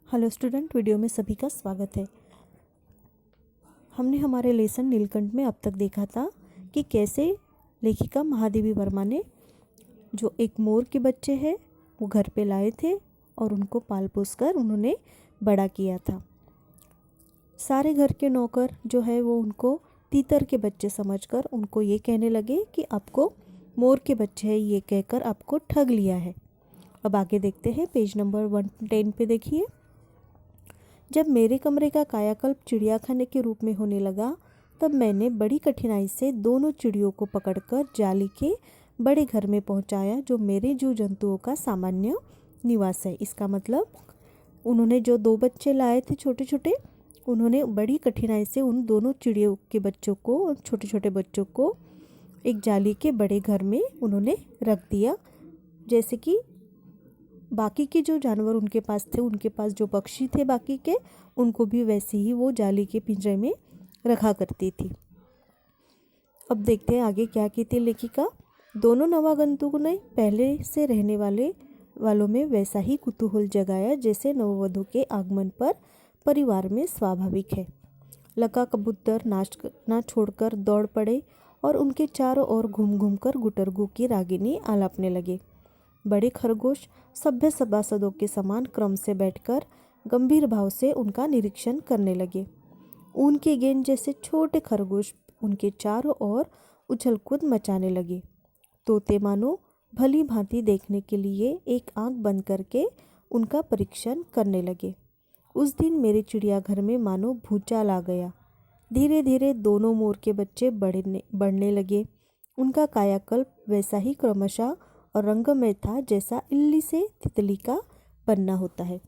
Hello student, video में सभी का स्वागत है। हमने हमारे लेसन नीलकंठ में अब तक देखा था कि कैसे लेखिका महादेवी वर्मा ने जो एक मोर के बच्चे हैं वो घर पे लाए थे और उनको पाल पोस कर उन्होंने बड़ा किया था। सारे घर के नौकर जो है वो उनको तीतर के बच्चे समझकर उनको ये कहने लगे कि आपको मोर के बच्चे हैं, ये कहकर आपको ठग लिया है। अब आगे देखते हैं, पेज नंबर 110 पे देखिए। जब मेरे कमरे का कायाकल्प चिड़ियाखाने के रूप में होने लगा तब मैंने बड़ी कठिनाई से दोनों चिड़ियों को पकड़कर जाली के बड़े घर में पहुंचाया, जो मेरे जीव जंतुओं का सामान्य निवास है। इसका मतलब उन्होंने जो दो बच्चे लाए थे छोटे छोटे, उन्होंने बड़ी कठिनाई से उन दोनों चिड़ियों के बच्चों को और छोटे छोटे बच्चों को एक जाली के बड़े घर में उन्होंने रख दिया। जैसे कि बाकी के जो जानवर उनके पास थे, उनके पास जो पक्षी थे बाकी के, उनको भी वैसे ही वो जाली के पिंजरे में रखा करती थी। अब देखते हैं आगे क्या कहती लेखिका। दोनों नवागंतुकों ने पहले से रहने वालों में वैसा ही कुतूहल जगाया जैसे नववधू के आगमन पर परिवार में स्वाभाविक है। लका कबूतर नाचना छोड़कर दौड़ पड़े और उनके चारों ओर घूम घूम कर गुटरगू की रागिनी आलापने लगे। बड़े खरगोश सभ्य सभासदों के समान क्रम से बैठकर गंभीर भाव से उनका निरीक्षण करने लगे। ऊन के गेंद जैसे छोटे खरगोश उनके चारों ओर उछल कूद मचाने लगे। तोते मानो भली भांति देखने के लिए एक आंख बंद करके उनका परीक्षण करने लगे। उस दिन मेरे चिड़ियाघर में मानो भूचाल आ गया। धीरे धीरे दोनों मोर के बच्चे बढ़ने लगे। उनका कायाकल्प वैसा ही क्रमशः और रंगमय था जैसा इल्ली से तितली का बनना होता है।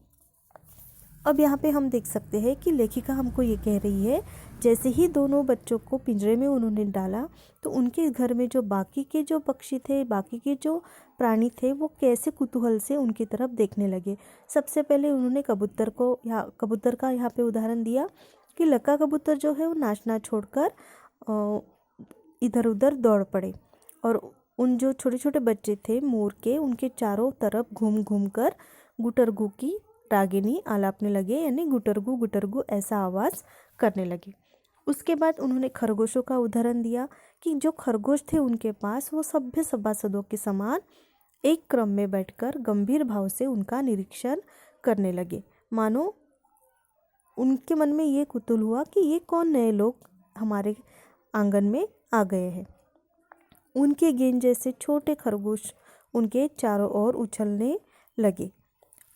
अब यहाँ पे हम देख सकते हैं कि लेखिका हमको ये कह रही है, जैसे ही दोनों बच्चों को पिंजरे में उन्होंने डाला तो उनके घर में जो बाकी के जो पक्षी थे, बाकी के जो प्राणी थे, वो कैसे कुतूहल से उनकी तरफ देखने लगे। सबसे पहले उन्होंने कबूतर का यहाँ पे उदाहरण दिया कि लका कबूतर जो है वो नाचना छोड़कर इधर उधर दौड़ पड़े और उन जो छोटे छोटे बच्चे थे मोर के, उनके चारों तरफ घूम घूम कर गुटरगू की रागिनी आलापने लगे, यानी गुटरगू गुटरगू ऐसा आवाज़ करने लगे। उसके बाद उन्होंने खरगोशों का उदाहरण दिया कि जो खरगोश थे उनके पास वो सभ्य सभासदों के समान एक क्रम में बैठकर गंभीर भाव से उनका निरीक्षण करने लगे। मानो उनके मन में ये कुतूहल हुआ कि ये कौन नए लोग हमारे आंगन में आ गए हैं। उनके गेंद जैसे छोटे खरगोश उनके चारों ओर उछलने लगे।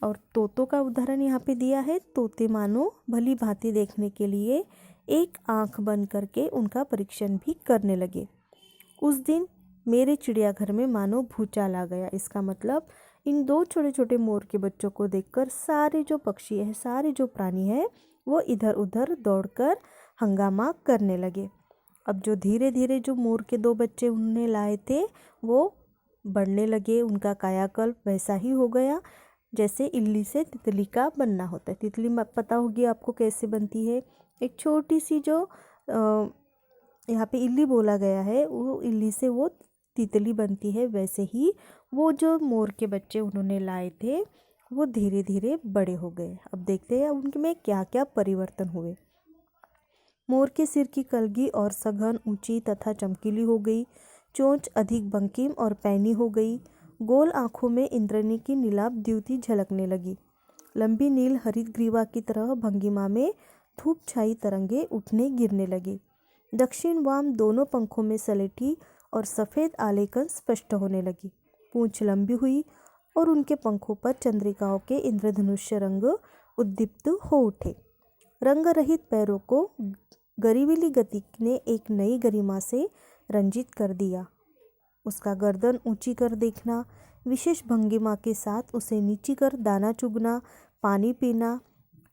और तोतों का उदाहरण यहाँ पे दिया है। तोते मानो भली भांति देखने के लिए एक आंख बंद करके उनका परीक्षण भी करने लगे। उस दिन मेरे चिड़ियाघर में मानो भूचाल आ गया। इसका मतलब इन दो छोटे छोटे मोर के बच्चों को देखकर सारे जो पक्षी हैं, सारे जो प्राणी हैं, वो इधर उधर दौड़कर हंगामा करने लगे। अब जो धीरे धीरे जो मोर के दो बच्चे उन्होंने लाए थे वो बढ़ने लगे। उनका कायाकल्प वैसा ही हो गया जैसे इल्ली से तितली का बनना होता है। तितली पता होगी आपको कैसे बनती है, एक छोटी सी जो यहाँ पे इल्ली बोला गया है, वो इल्ली से वो तितली बनती है। वैसे ही वो जो मोर के बच्चे उन्होंने लाए थे वो धीरे धीरे बड़े हो गए। अब देखते हैं उनमें क्या क्या परिवर्तन हुए। मोर के सिर की कलगी और सघन, ऊंची तथा चमकीली हो गई। चोंच अधिक बंकिम और पैनी हो गई। गोल आंखों में इंद्रनी की नीलाभ द्युति झलकने लगी। लंबी नील हरित ग्रीवा की तरह भंगिमा में धूप छाई तरंगे उठने गिरने लगी। दक्षिण वाम दोनों पंखों में सलेटी और सफ़ेद आलेखन स्पष्ट होने लगी। पूंछ लंबी हुई और उनके पंखों पर चंद्रिकाओं के इंद्रधनुष्य रंग उद्दीप्त हो उठे। रंग रहित पैरों को गरिवीली गति ने एक नई गरिमा से रंजित कर दिया। उसका गर्दन ऊंची कर देखना, विशेष भंगिमा के साथ उसे नीची कर दाना चुगना, पानी पीना,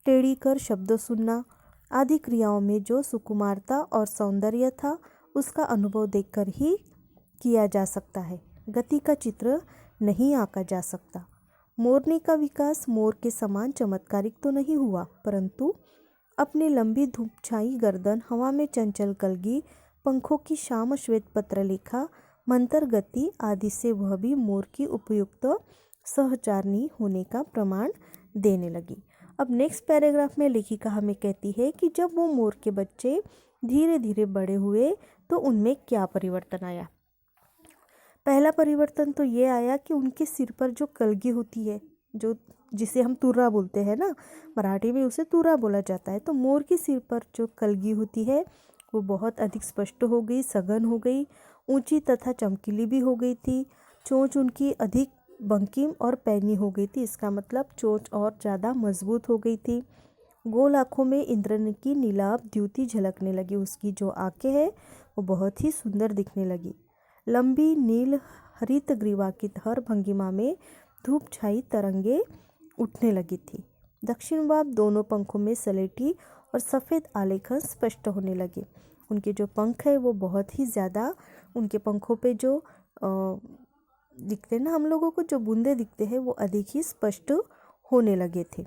टेढ़ी कर शब्द सुनना आदि क्रियाओं में जो सुकुमारता और सौंदर्य था उसका अनुभव देखकर ही किया जा सकता है। गति का चित्र नहीं आंका जा सकता। मोरनी का विकास मोर के समान चमत्कारिक तो नहीं हुआ, परंतु अपनी लंबी धूप छाई गर्दन, हवा में चंचल कलगी, पंखों की श्याम श्वेत पत्रलेखा, मंतर गति आदि से वह भी मोर की उपयुक्त सहचारणी होने का प्रमाण देने लगी। अब नेक्स्ट पैराग्राफ में लेखिका हमें कहती है कि जब वो मोर के बच्चे धीरे धीरे बड़े हुए तो उनमें क्या परिवर्तन आया। पहला परिवर्तन तो ये आया कि उनके सिर पर जो कलगी होती है, जो जिसे हम तुर्रा बोलते हैं ना, मराठी में उसे तुर्रा बोला जाता है, तो मोर के सिर पर जो कलगी होती है वो बहुत अधिक स्पष्ट हो गई, सघन हो गई, ऊंची तथा चमकीली भी हो गई थी। चोंच उनकी अधिक बंकिम और पैनी हो गई थी, इसका मतलब चोंच और ज़्यादा मजबूत हो गई थी। गोल आँखों में इंद्रन की नीलाभ द्युति झलकने लगी, उसकी जो आँखें हैं वो बहुत ही सुंदर दिखने लगी। लंबी नील हरित ग्रीवा की हर भंगिमा में धूप छाई तरंगे उठने लगी थी। दक्षिण वाव दोनों पंखों में सलेटी और सफ़ेद आलेखन स्पष्ट होने लगे। उनके जो पंख है वो बहुत ही ज़्यादा, उनके पंखों पे जो दिखते ना हम लोगों को, जो बूंदे दिखते हैं वो अधिक ही स्पष्ट होने लगे थे।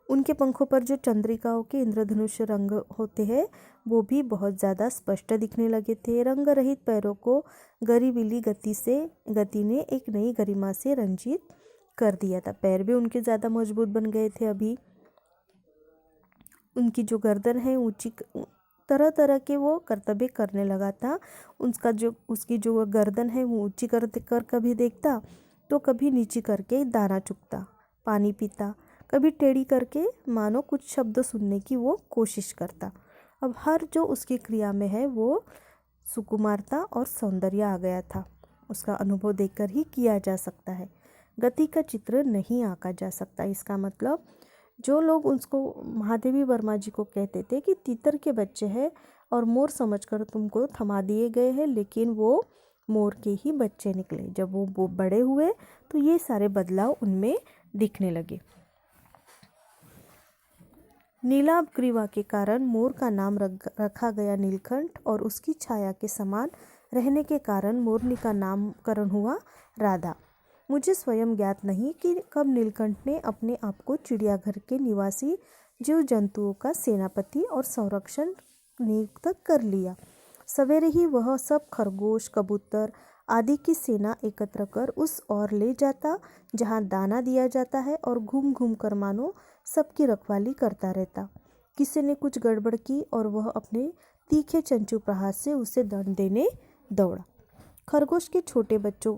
उनके पंखों पर जो चंद्रिकाओं के इंद्रधनुष रंग होते हैं वो भी बहुत ज़्यादा स्पष्ट दिखने लगे थे। रंग रहित पैरों को गरीबिली गति ने एक नई गरिमा से रंजित कर दिया था। पैर भी उनके ज़्यादा मजबूत बन गए थे। अभी उनकी जो गर्दन है ऊंची, तरह तरह के वो कर्तव्य करने लगा था। उसकी जो गर्दन है वो ऊंची कर कभी देखता तो कभी नीची करके दाना चुगता, पानी पीता, कभी टेढ़ी करके मानो कुछ शब्द सुनने की वो कोशिश करता। अब हर जो उसकी क्रिया में है वो सुकुमारता और सौंदर्य आ गया था। उसका अनुभव देखकर ही किया जा सकता है, गति का चित्र नहीं आंका जा सकता। इसका मतलब जो लोग उसको महादेवी वर्मा जी को कहते थे कि तीतर के बच्चे हैं और मोर समझकर तुमको थमा दिए गए हैं, लेकिन वो मोर के ही बच्चे निकले। जब वो बड़े हुए तो ये सारे बदलाव उनमें दिखने लगे। नीलाभ ग्रीवा के कारण मोर का नाम रखा गया नीलकंठ, और उसकी छाया के समान रहने के कारण मोरनी का नामकरण हुआ राधा। मुझे स्वयं ज्ञात नहीं कि कब नीलकंठ ने अपने आप को चिड़ियाघर के निवासी जीव जंतुओं का सेनापति और संरक्षण नियुक्त कर लिया। सवेरे ही वह सब खरगोश, कबूतर आदि की सेना एकत्र कर उस ओर ले जाता जहाँ दाना दिया जाता है, और घूम घूम कर मानो सबकी रखवाली करता रहता। किसी ने कुछ गड़बड़ की और वह अपने तीखे चंचू प्रहार से उसे दंड देने दौड़ा। खरगोश के छोटे बच्चों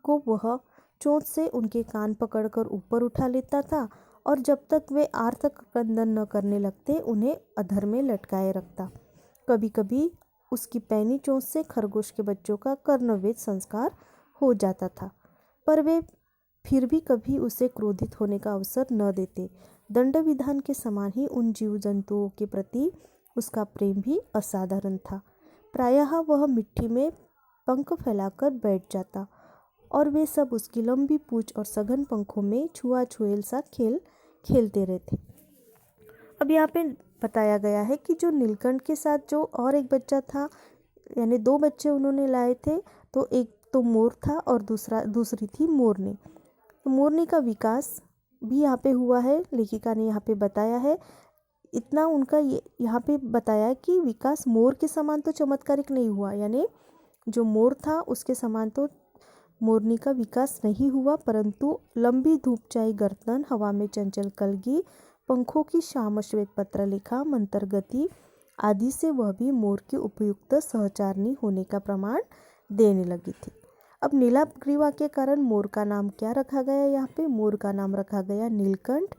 को वह चोंच से उनके कान पकड़कर ऊपर उठा लेता था, और जब तक वे आर्तक क्रंदन न करने लगते उन्हें अधर में लटकाए रखता। कभी कभी उसकी पैनी चोंच से खरगोश के बच्चों का कर्णवेद संस्कार हो जाता था, पर वे फिर भी कभी उसे क्रोधित होने का अवसर न देते। दंड विधान के समान ही उन जीव जंतुओं के प्रति उसका प्रेम भी असाधारण था। प्रायः वह मिट्टी में पंख फैलाकर बैठ जाता और वे सब उसकी लंबी पूंछ और सघन पंखों में छुआ-छुएल सा खेल खेलते रहते। अब यहाँ पे बताया गया है कि जो नीलकंठ के साथ जो और एक बच्चा था, यानी 2 बच्चे उन्होंने लाए थे, तो एक तो मोर था और दूसरी थी मोरनी। तो मोरनी का विकास भी यहाँ पे हुआ है, लेखिका ने यहाँ पे बताया है। इतना उनका यहाँ पे बताया है कि विकास मोर के समान तो चमत्कारिक नहीं हुआ, यानी जो मोर था उसके समान तो मोरनी का विकास नहीं हुआ, परंतु लंबी धूपचाई गर्दन, हवा में चंचल कलगी, पंखों की श्याम श्वेत पत्रलेखा, मंतर गति आदि से वह भी मोर की उपयुक्त सहचारनी होने का प्रमाण देने लगी थी। अब नीलाभ ग्रीवा के कारण मोर का नाम क्या रखा गया? यहाँ पे मोर का नाम रखा गया नीलकंठ,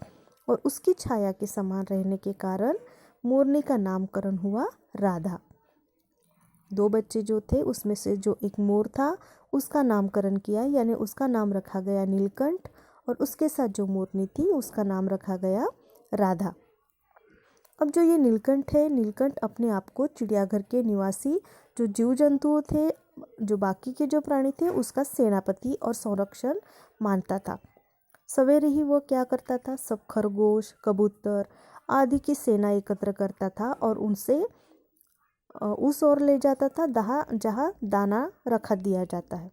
और उसकी छाया के समान रहने के कारण मोरनी का नामकरण हुआ राधा। 2 बच्चे जो थे उसमें से जो एक मोर था उसका नामकरण किया, यानी उसका नाम रखा गया नीलकंठ, और उसके साथ जो मोरनी थी उसका नाम रखा गया राधा। अब जो ये नीलकंठ है, नीलकंठ अपने आप को चिड़ियाघर के निवासी जो जीव जंतुओं थे, जो बाकी के जो प्राणी थे, उसका सेनापति और संरक्षण मानता था। सवेरे ही वो क्या करता था, सब खरगोश, कबूतर आदि की सेना एकत्र करता था और उनसे उस ओर ले जाता था जहाँ दाना रखा दिया जाता है,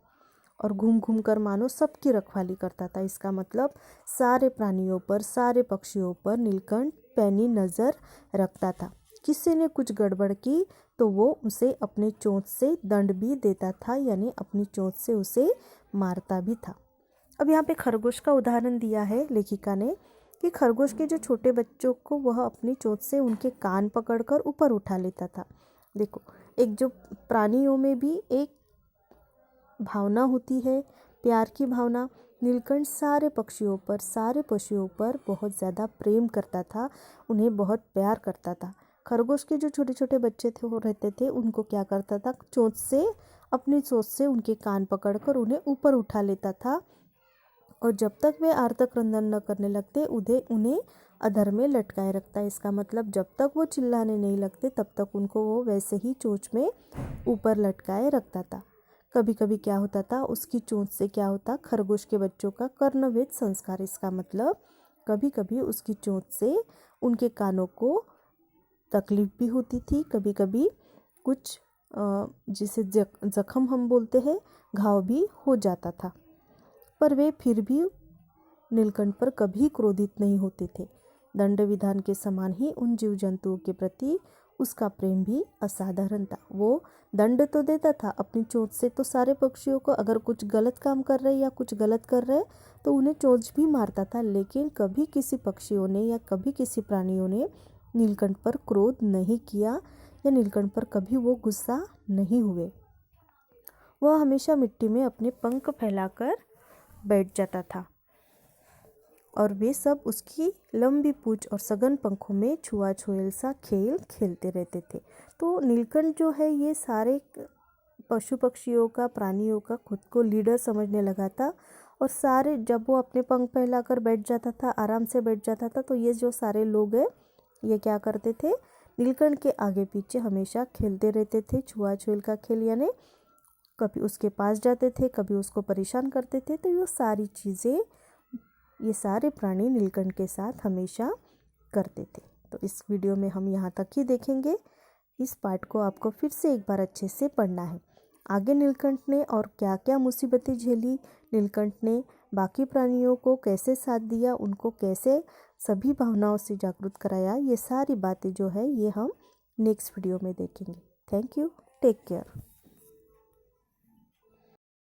और घूम घूम कर मानो सबकी रखवाली करता था। इसका मतलब सारे प्राणियों पर, सारे पक्षियों पर नीलकंठ पैनी नज़र रखता था। किसी ने कुछ गड़बड़ की तो वो उसे अपने चोंच से दंड भी देता था, यानी अपनी चोंच से उसे मारता भी था। अब यहाँ पे खरगोश का उदाहरण दिया है लेखिका ने कि खरगोश के जो छोटे बच्चों को वह अपनी चोंच से उनके कान पकड़कर ऊपर उठा लेता था। देखो, एक जो प्राणियों में भी एक भावना होती है, प्यार की भावना। नीलकंठ सारे पक्षियों पर, सारे पशुओं पर बहुत ज़्यादा प्रेम करता था, उन्हें बहुत प्यार करता था। खरगोश के जो छोटे छोटे बच्चे थे वो रहते थे, उनको क्या करता था, चोंच से, अपनी चोंच से उनके कान पकड़कर उन्हें ऊपर उठा लेता था, और जब तक वे आर्तक क्रंदन न करने लगते उन्हें अधर में लटकाए रखता है। इसका मतलब जब तक वो चिल्लाने नहीं लगते तब तक उनको वो वैसे ही चोंच में ऊपर लटकाए रखता था। कभी कभी क्या होता था, उसकी चोंच से क्या होता, खरगोश के बच्चों का कर्णवेध संस्कार। इसका मतलब कभी कभी उसकी चोंच से उनके कानों को तकलीफ भी होती थी, कभी कभी कुछ जिसे जख्म हम बोलते हैं, घाव भी हो जाता था। पर वे फिर भी नीलकंठ पर कभी क्रोधित नहीं होते थे। दंड विधान के समान ही उन जीव जंतुओं के प्रति उसका प्रेम भी असाधारण था। वो दंड तो देता था अपनी चोंच से, तो सारे पक्षियों को अगर कुछ गलत काम कर रहे या कुछ गलत कर रहे तो उन्हें चोंच भी मारता था, लेकिन कभी किसी पक्षियों ने या कभी किसी प्राणियों ने नीलकंठ पर क्रोध नहीं किया या नीलकंठ पर कभी वो गुस्सा नहीं हुए। वह हमेशा मिट्टी में अपने पंख फैलाकर बैठ जाता था और वे सब उसकी लंबी पूंछ और सघन पंखों में छुआ-छुएल सा खेल खेलते रहते थे। तो नीलकंठ जो है ये सारे पशु पक्षियों का, प्राणियों का खुद को लीडर समझने लगा था, और सारे जब वो अपने पंख फैलाकर बैठ जाता था, आराम से बैठ जाता था, तो ये जो सारे लोग हैं ये क्या करते थे, नीलकंठ के आगे पीछे हमेशा खेलते रहते थे छुआ-छुएल का खेल, यानी कभी उसके पास जाते थे, कभी उसको परेशान करते थे। तो ये सारी चीज़ें ये सारे प्राणी नीलकंठ के साथ हमेशा करते थे। तो इस वीडियो में हम यहाँ तक ही देखेंगे। इस पार्ट को आपको फिर से एक बार अच्छे से पढ़ना है। आगे नीलकंठ ने और क्या क्या मुसीबतें झेली, नीलकंठ ने बाकी प्राणियों को कैसे साथ दिया, उनको कैसे सभी भावनाओं से जागरूक कराया, ये सारी बातें जो है ये हम नेक्स्ट वीडियो में देखेंगे। Thank you, take care.